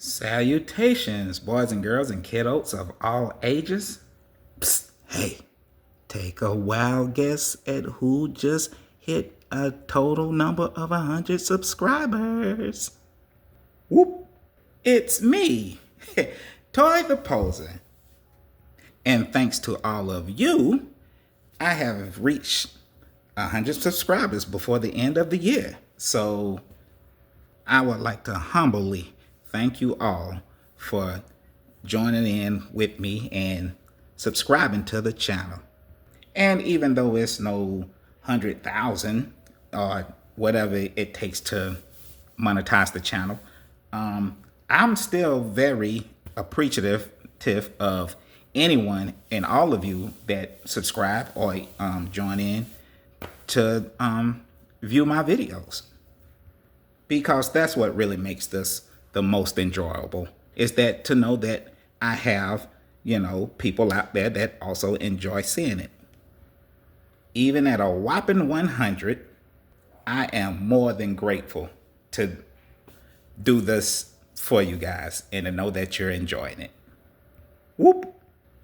Salutations, boys and girls and kiddos of all ages. Psst, hey, take a wild guess at who just hit a total number of 100 subscribers. Whoop, it's me, Toy the Poser. And thanks to all of you, I have reached 100 subscribers before the end of the year. So I would like to humbly thank you all for joining in with me and subscribing to the channel. And even though it's no 100,000 or whatever it takes to monetize the channel, I'm still very appreciative of anyone and all of you that subscribe or join in to view my videos, because that's what really makes this the most enjoyable, is that to know that I have, people out there that also enjoy seeing it. Even at a whopping 100, I am more than grateful to do this for you guys and to know that you're enjoying it. Whoop.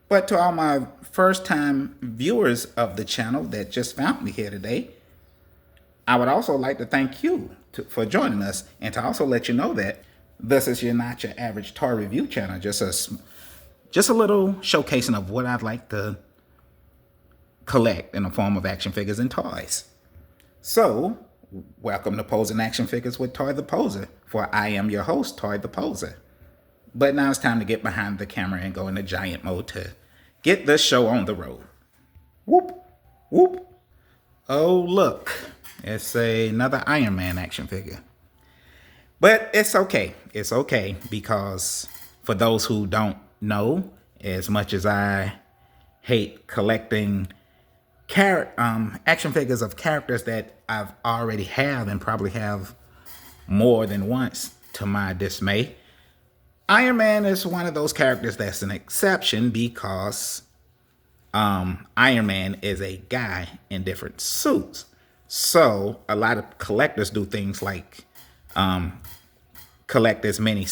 But to all my first time viewers of the channel that just found me here today, I would also like to thank you for joining us, and to also let you know that this is not your average toy review channel, just a little showcasing of what I'd like to collect in the form of action figures and toys. So, welcome to Posing Action Figures with Toy the Poser, for I am your host, Toy the Poser. But now it's time to get behind the camera and go into giant mode to get this show on the road. Whoop, whoop. Oh, look. It's another Iron Man action figure. But it's okay. It's okay, because for those who don't know, as much as I hate collecting action figures of characters that I've already have and probably have more than once to my dismay, Iron Man is one of those characters that's an exception, because Iron Man is a guy in different suits. So a lot of collectors do things like collect as many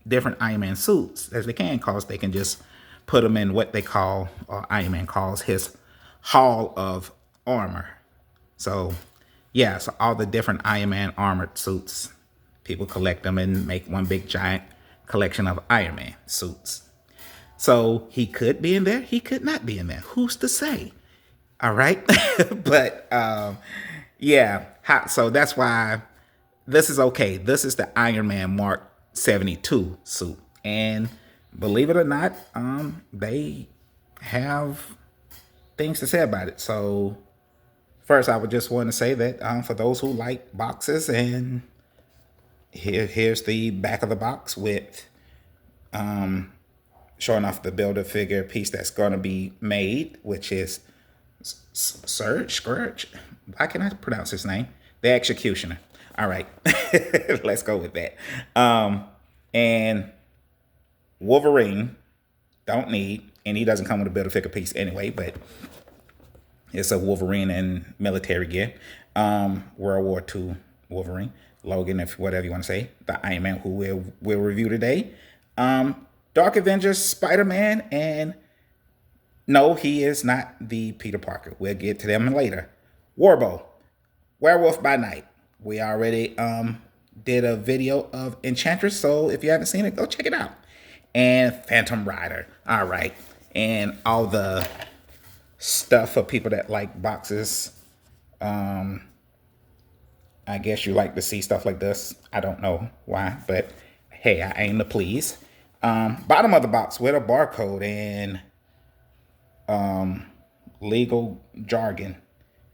different Iron Man suits as they can, because they can just put them in what they call, or Iron Man calls, his hall of armor. So yeah, so all the different Iron Man armored suits, people collect them and make one big giant collection of Iron Man suits. So he could be in there, he could not be in there. Who's to say? All right. But yeah, so that's why this is okay. This is the Iron Man Mark 72 suit. And believe it or not, they have things to say about it. So first, I would just want to say that for those who like boxes, and here's the back of the box with showing off the Build-A-Figure piece that's going to be made, which is Scourge. Why can I pronounce his name? The Executioner. All right, let's go with that. And Wolverine, don't need, and he doesn't come with a Build-A-Figure piece anyway, but it's a Wolverine in military gear. World War II Wolverine. Logan, if whatever you want to say. The Iron Man, who we'll review today. Dark Avengers Spider-Man, and no, he is not the Peter Parker. We'll get to them later. Warbo, Werewolf by Night. We already did a video of Enchantress, so if you haven't seen it, go check it out. And Phantom Rider. All right. And all the stuff for people that like boxes. I guess you like to see stuff like this. I don't know why, but hey, I aim to please. Bottom of the box with a barcode and legal jargon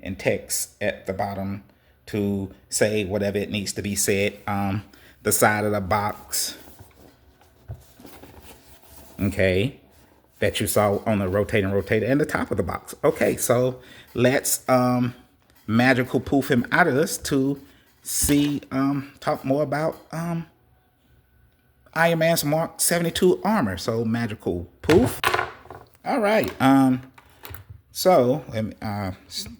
and text at the bottom to say whatever it needs to be said. The side of the box, okay, that you saw on the rotator, and the top of the box. Okay, so let's magical poof him out of this to talk more about Iron Man's Mark 72 armor. So magical poof. All right. So let me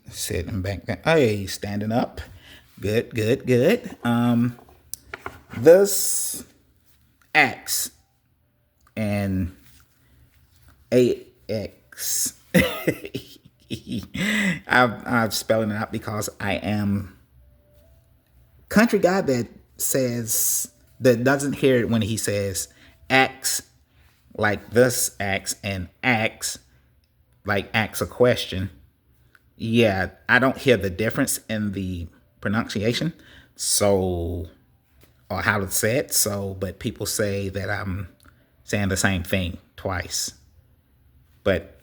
sitting back there. Hey, standing up. Good. This X and AX. I'm spelling it out because I am country guy that doesn't hear it when he says X, like this X, and X, like ask a question. Yeah, I don't hear the difference in the pronunciation. So, or how to say it. So, but people say that I'm saying the same thing twice. But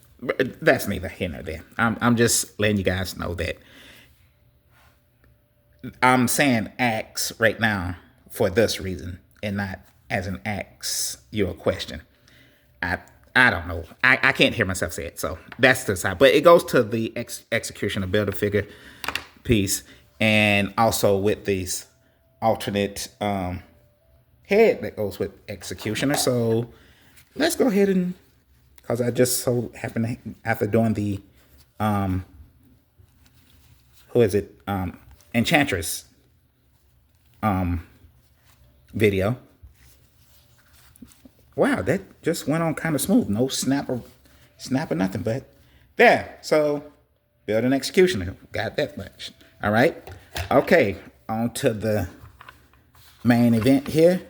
that's neither here nor there. I'm just letting you guys know that I'm saying ask right now for this reason and not as an ask you a question. I I don't know. I can't hear myself say it. So that's the side. But it goes to the execution of Build-A-Figure piece, and also with these alternate head that goes with Executioner. So let's go ahead and, because I just so happen to, after doing the who is it, Enchantress video. Wow, that just went on kind of smooth. No snap or nothing, but there. So build an executioner. Got that much. All right. Okay, on to the main event here.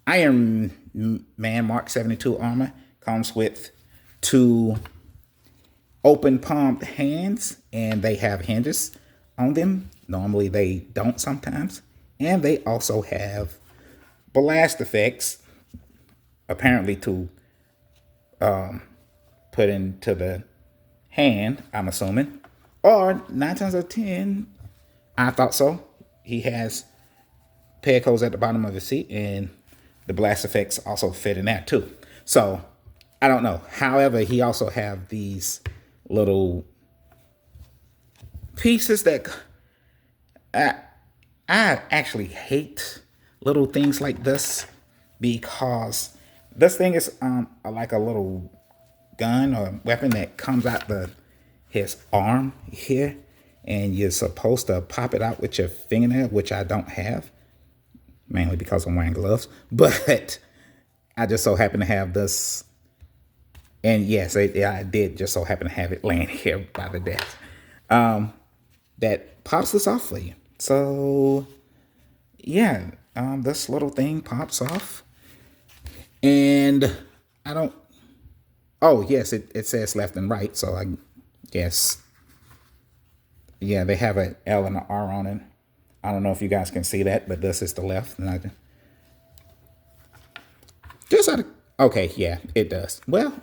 Iron Man Mark 72 armor comes with 2 open palmed hands, and they have hinges on them. Normally they don't sometimes. And they also have blast effects, apparently to put into the hand, I'm assuming. Or 9 times out of 10, I thought so. He has peg holes at the bottom of his seat, and the blast effects also fit in that too. So I don't know. However, he also have these little pieces that I actually hate little things like this, because this thing is like a little gun or weapon that comes out his arm here, and you're supposed to pop it out with your fingernail, which I don't have, mainly because I'm wearing gloves. But I just so happen to have this, and yes, I did just so happen to have it laying here by the desk, that pops this off for you. So yeah, this little thing pops off, and I don't. Oh yes, it says left and right, so I guess, yeah, they have an L and an R on it. I don't know if you guys can see that, but this is the left, and I just out of, okay, yeah, it does. Well,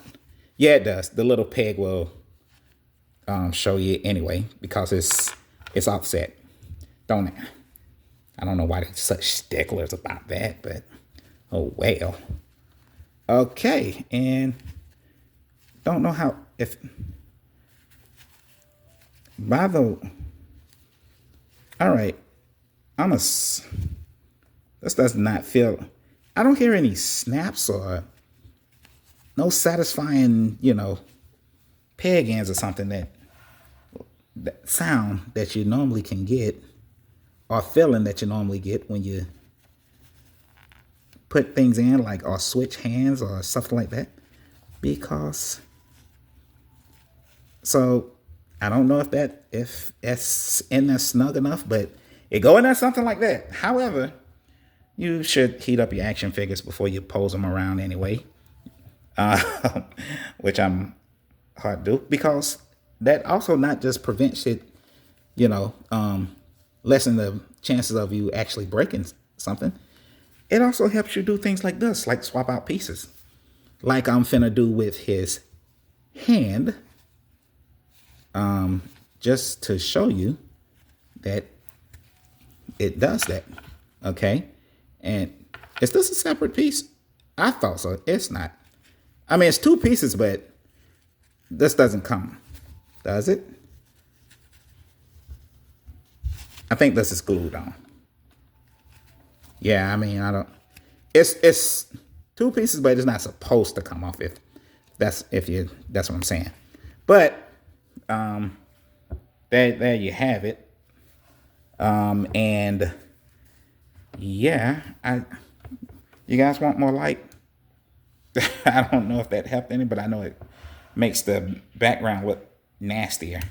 yeah, it does. The little peg will show you anyway, because it's offset. Don't it? I don't know why they're such sticklers about that, but oh well. Okay, and don't know how, if by the, all right, this does not feel, I don't hear any snaps or no satisfying, peg ends or something that sound that you normally can get, or feeling that you normally get when you put things in, like, or switch hands or something like that. Because, so I don't know if it's in there snug enough, but it go in there something like that. However, you should heat up your action figures before you pose them around anyway, which I'm hard to do, because that also not just prevents it, lessen the chances of you actually breaking something. It also helps you do things like this, like swap out pieces, like I'm finna do with his hand, just to show you that it does that. Okay, and is this a separate piece? I thought so. It's not. I mean, it's 2 pieces, but this doesn't come, does it? I think this is glued on. Yeah, I mean, I don't. It's 2 pieces, but it's not supposed to come off. That's what I'm saying. But there you have it. And yeah, you guys want more light? I don't know if that helped any, but I know it makes the background look nastier.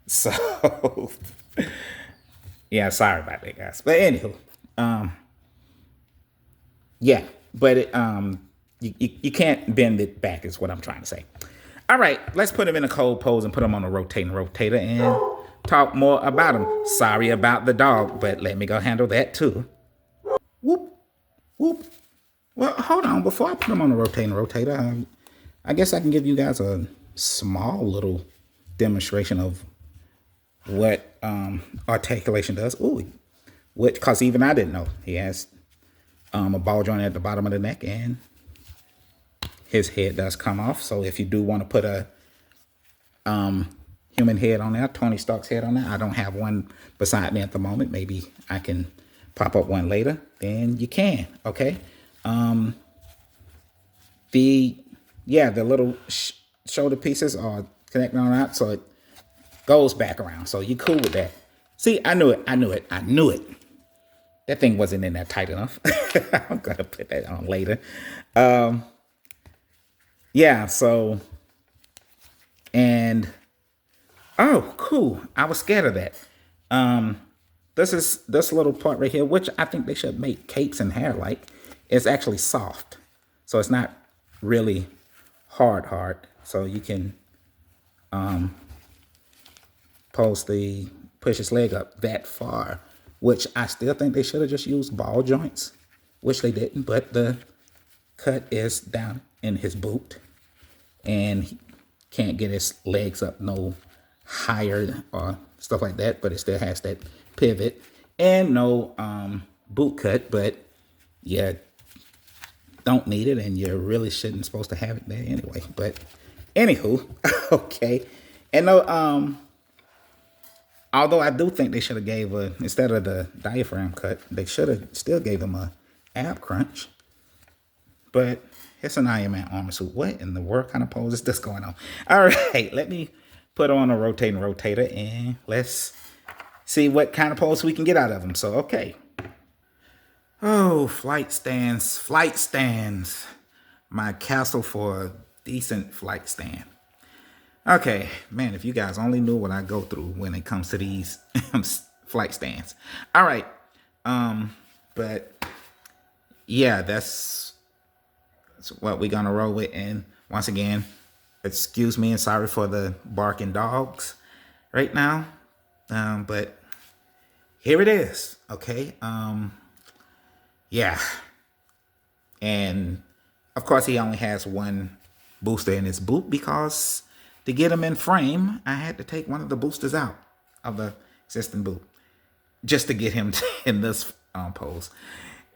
So yeah, sorry about that, guys. But anywho, um, yeah, but you can't bend it back is what I'm trying to say. All right, let's put him in a cold pose and put him on a rotating rotator and talk more about him. Sorry about the dog, but let me go handle that too. Whoop, whoop. Well, hold on. Before I put him on a rotating rotator, I guess I can give you guys a small little demonstration of what articulation does. Ooh, which, because even I didn't know. He has a ball joint at the bottom of the neck, and his head does come off. So if you do want to put a human head on there, Tony Stark's head on there, I don't have one beside me at the moment. Maybe I can pop up one later. Then you can, okay? The little shoulder pieces are connecting on out, so it goes back around. So you cool with that. See, I knew it. That thing wasn't in there tight enough. I'm gonna put that on later. Yeah, so, and, oh, cool. I was scared of that. This little part right here, which I think they should make capes and hair like, is actually soft. So it's not really hard. So you can push his leg up that far, which I still think they should have just used ball joints, which they didn't, but the cut is down in his boot and he can't get his legs up no higher or stuff like that, but it still has that pivot and no boot cut, but yeah, don't need it, and you really shouldn't supposed to have it there anyway. But anywho, okay. And no, although I do think they should have gave instead of the diaphragm cut, they should have still gave him a ab crunch. But it's an Iron Man armor suit. What in the world kind of pose is this going on? All right, let me put on a rotating rotator and let's see what kind of pose we can get out of him. So, okay. Oh, flight stands. My castle for a decent flight stand. Okay, man, if you guys only knew what I go through when it comes to these flight stands. All right. But yeah, that's what we're gonna roll with. And once again, excuse me and sorry for the barking dogs right now. But here it is. Okay. Yeah. And of course he only has one booster in his boot because to get him in frame, I had to take one of the boosters out of the existing boot just to get him in this pose.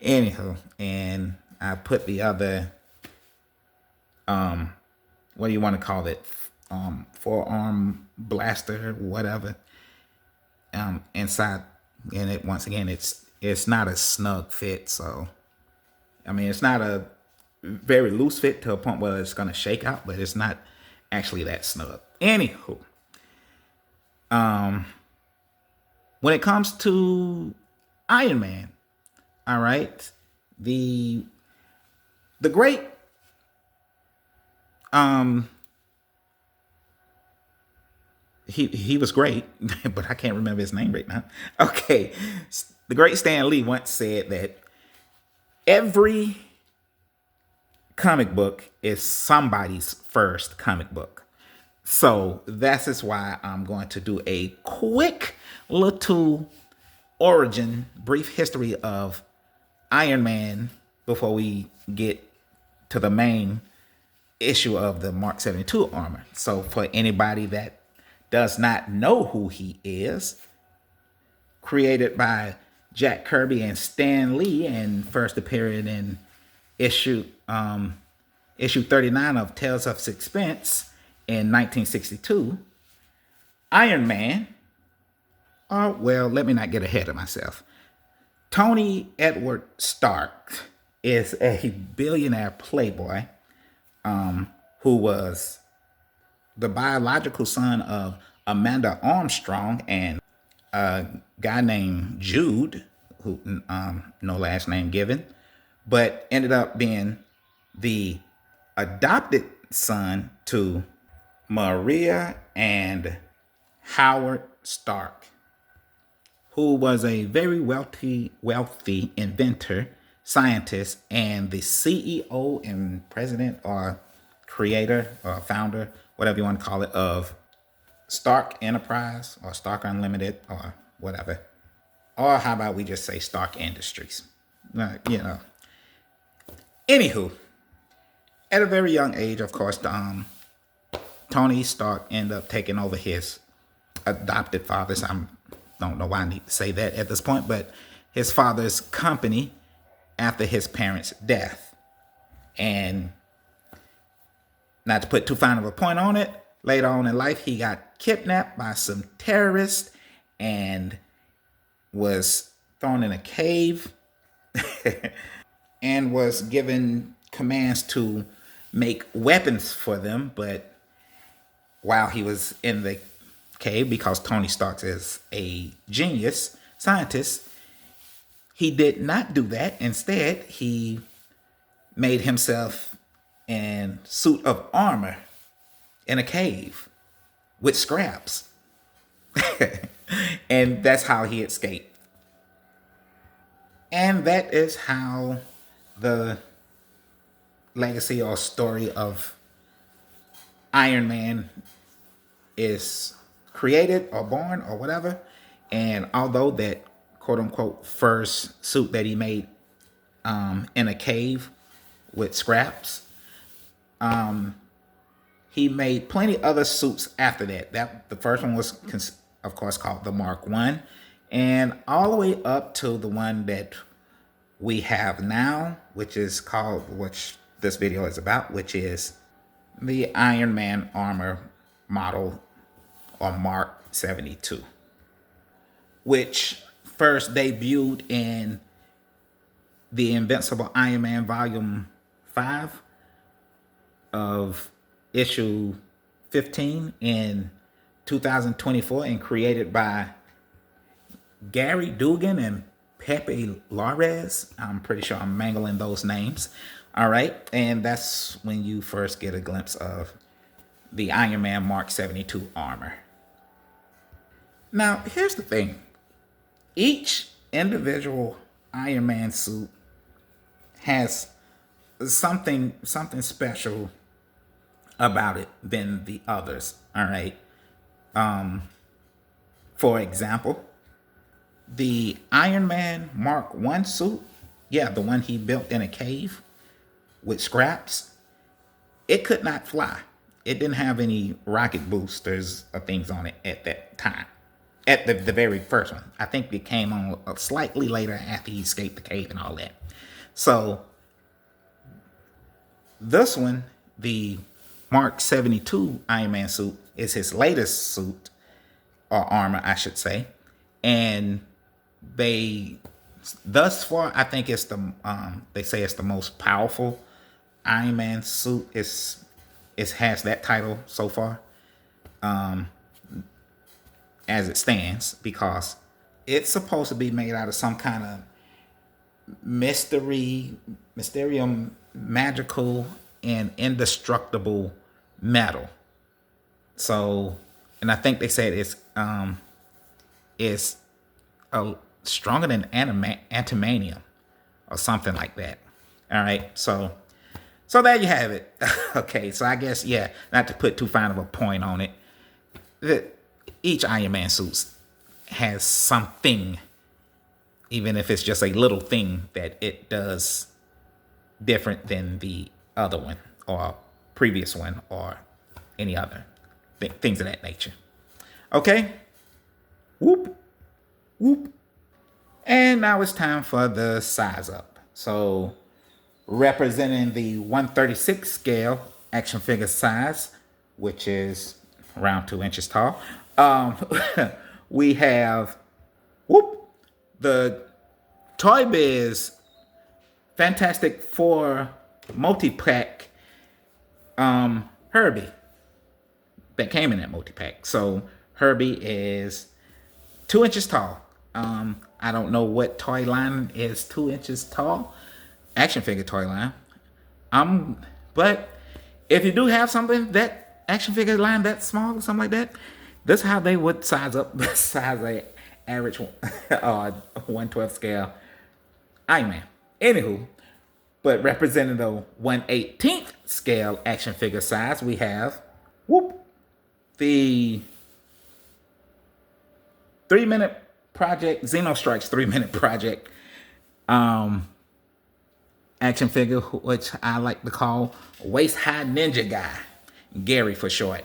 Anywho, and I put the other, what do you want to call it? Forearm blaster, whatever, inside. And it, once again, it's not a snug fit. So, I mean, it's not a very loose fit to a point where it's going to shake out, but it's not actually that snug. Anywho, when it comes to Iron Man, all right, the great he was great, but I can't remember his name right now. Okay, the great Stan Lee once said that every comic book is somebody's first comic book. So that is why I'm going to do a quick little origin, brief history of Iron Man before we get to the main issue of the Mark 72 armor. So for anybody that does not know who he is, created by Jack Kirby and Stan Lee and first appearing in issue 39 of Tales of Suspense in 1962, Iron Man, well, let me not get ahead of myself. Tony Edward Stark is a billionaire playboy who was the biological son of Amanda Armstrong and a guy named Jude, who no last name given, but ended up being the adopted son to Maria and Howard Stark, who was a very wealthy inventor, scientist, and the CEO and president or creator or founder, whatever you want to call it, of Stark Enterprise or Stark Unlimited or whatever. Or how about we just say Stark Industries? You know. Anywho, at a very young age, of course, Tony Stark ended up taking over his adopted father's. I don't know why I need to say that at this point, but his father's company after his parents' death. And not to put too fine of a point on it, later on in life, he got kidnapped by some terrorists and was thrown in a cave and was given commands to make weapons for them. But while he was in the cave, because Tony Stark is a genius scientist, he did not do that. Instead, he made himself in suit of armor in a cave with scraps. And that's how he escaped. And that is how the legacy or story of Iron Man is created or born or whatever. And although that quote unquote first suit that he made in a cave with scraps, he made plenty other suits after that. The first one was, of course, called the Mark I, and all the way up to the one that we have now, which is called, which this video is about, which is the Iron Man armor model, or Mark 72, which first debuted in the Invincible Iron Man Volume 5 of issue 15 in 2024 and created by Gary Dugan and Pepe Larraz. I'm pretty sure I'm mangling those names. All right. And that's when you first get a glimpse of the Iron Man Mark 72 armor. Now, here's the thing. Each individual Iron Man suit has something special about it than the others. All right. For example, the Iron Man Mark I suit, the one he built in a cave with scraps, it could not fly. It didn't have any rocket boosters or things on it at that time. At the very first one. I think it came on slightly later after he escaped the cave and all that. So this one, the Mark 72 Iron Man suit, is his latest suit, or armor, I should say. And thus far, I think it's they say it's the most powerful Iron Man suit. It has that title so far, as it stands, because it's supposed to be made out of some kind of mysterium, magical, and indestructible metal. So, and I think they said it's stronger than antimonium or something like that. All right, so there you have it. Okay, so I guess, not to put too fine of a point on it, each Iron Man suit has something, even if it's just a little thing that it does different than the other one or previous one or any other things of that nature. Okay? Whoop. Whoop. And now it's time for the size up. So, representing the 1/36 scale action figure size, which is around 2 inches tall, we have the Toy Biz Fantastic Four multi-pack Herbie that came in that multi-pack. So Herbie is 2 inches tall. I don't know what toy line is 2 inches tall. Action figure toy line. But if you do have something that action figure line that small or something like that, this is how they would size up size a average 1/12 scale Iron Man. Anywho, but representing the 1/18 scale action figure size, we have the 3-minute project, Xenostrike's 3-minute project action figure, which I like to call Waist High Ninja Guy, Gary for short.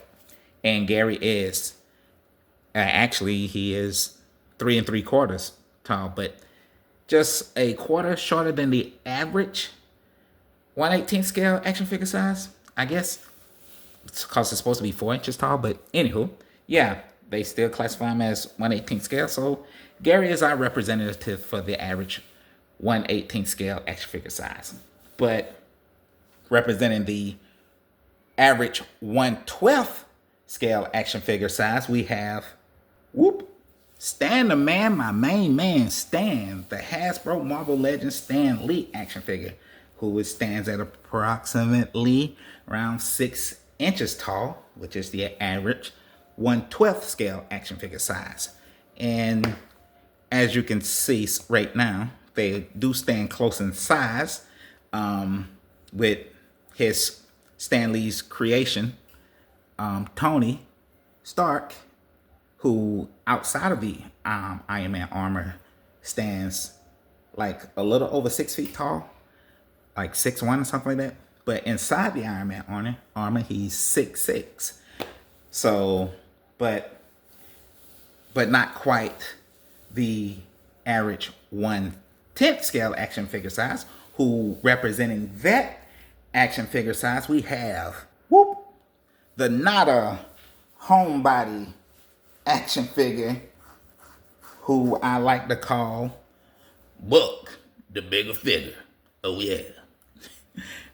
And Gary is actually, he is 3 3/4 tall, but just a quarter shorter than the average 1/18 scale action figure size, I guess. It's because it's supposed to be 4 inches tall, but anywho, yeah, they still classify him as 1/18 scale. So Gary is our representative for the average 1/18 scale action figure size. But representing the average 1/12 scale action figure size, we have Stan the Man, my main man, Stan, the Hasbro Marvel Legends Stan Lee action figure, who stands at approximately around 6 inches tall, which is the average 1/12 scale action figure size. And as you can see right now, they do stand close in size with his Stan Lee's creation, Tony Stark, who outside of the Iron Man armor stands like a little over 6 feet tall, like 6'1" or something like that. But inside the Iron Man armor, he's 6'6". So, but not quite the average 1/10 scale action figure size. Who representing that action figure size, we have the Nada homebody action figure, who I like to call Buck, the bigger figure. Oh yeah.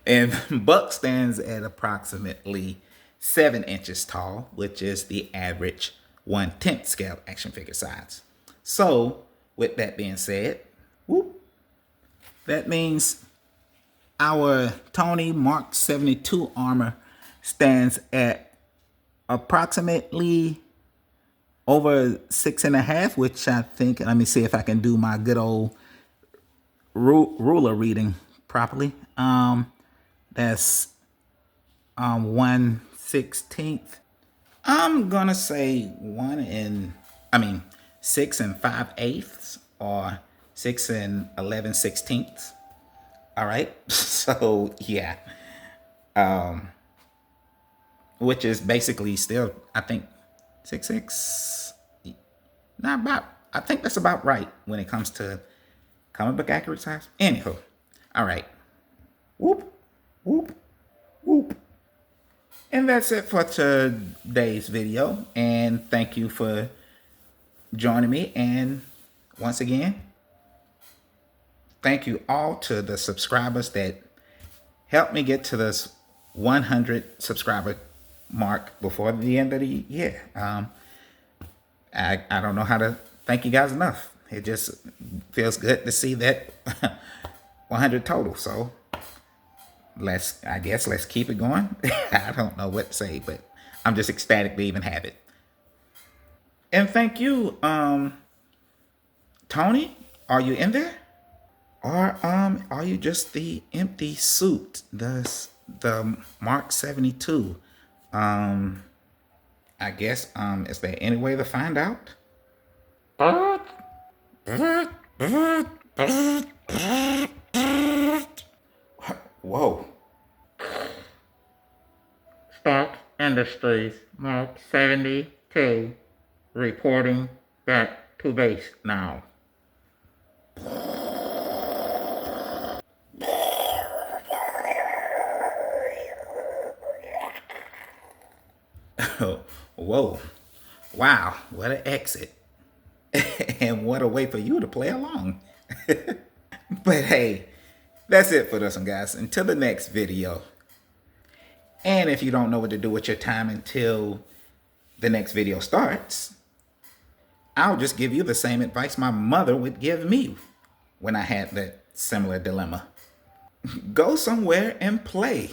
And Buck stands at approximately 7 inches tall, which is the average 1/10 scale action figure size. So, with that being said, that means our Tony Mark 72 armor stands at approximately over 6.5, which I think, let me see if I can do my good old ruler reading properly. That's 1/16. I'm gonna say 6 5/8 or 6 11/16. All right, so yeah, which is basically still, I think, 6'6". Not about. I think that's about right when it comes to comic book accurate size. Anywho, all right. And that's it for today's video. And thank you for joining me. And once again, thank you all to the subscribers that helped me get to this 100 subscriber mark before the end of the year. I don't know how to thank you guys enough. It just feels good to see that 100 total. So let's keep it going. I don't know what to say, but I'm just ecstatic to even have it. And thank you, Tony. Are you in there? Or are you just the empty suit, the Mark 72? I guess is there any way to find out? Whoa. Stark Industries, Mark 72, reporting back to base now. Whoa. Wow, what an exit. And what a way for you to play along. But hey, that's it for this one, guys. Until the next video. And if you don't know what to do with your time until the next video starts, I'll just give you the same advice my mother would give me when I had that similar dilemma. Go somewhere and play.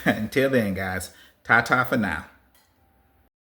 Until then, guys, ta-ta for now.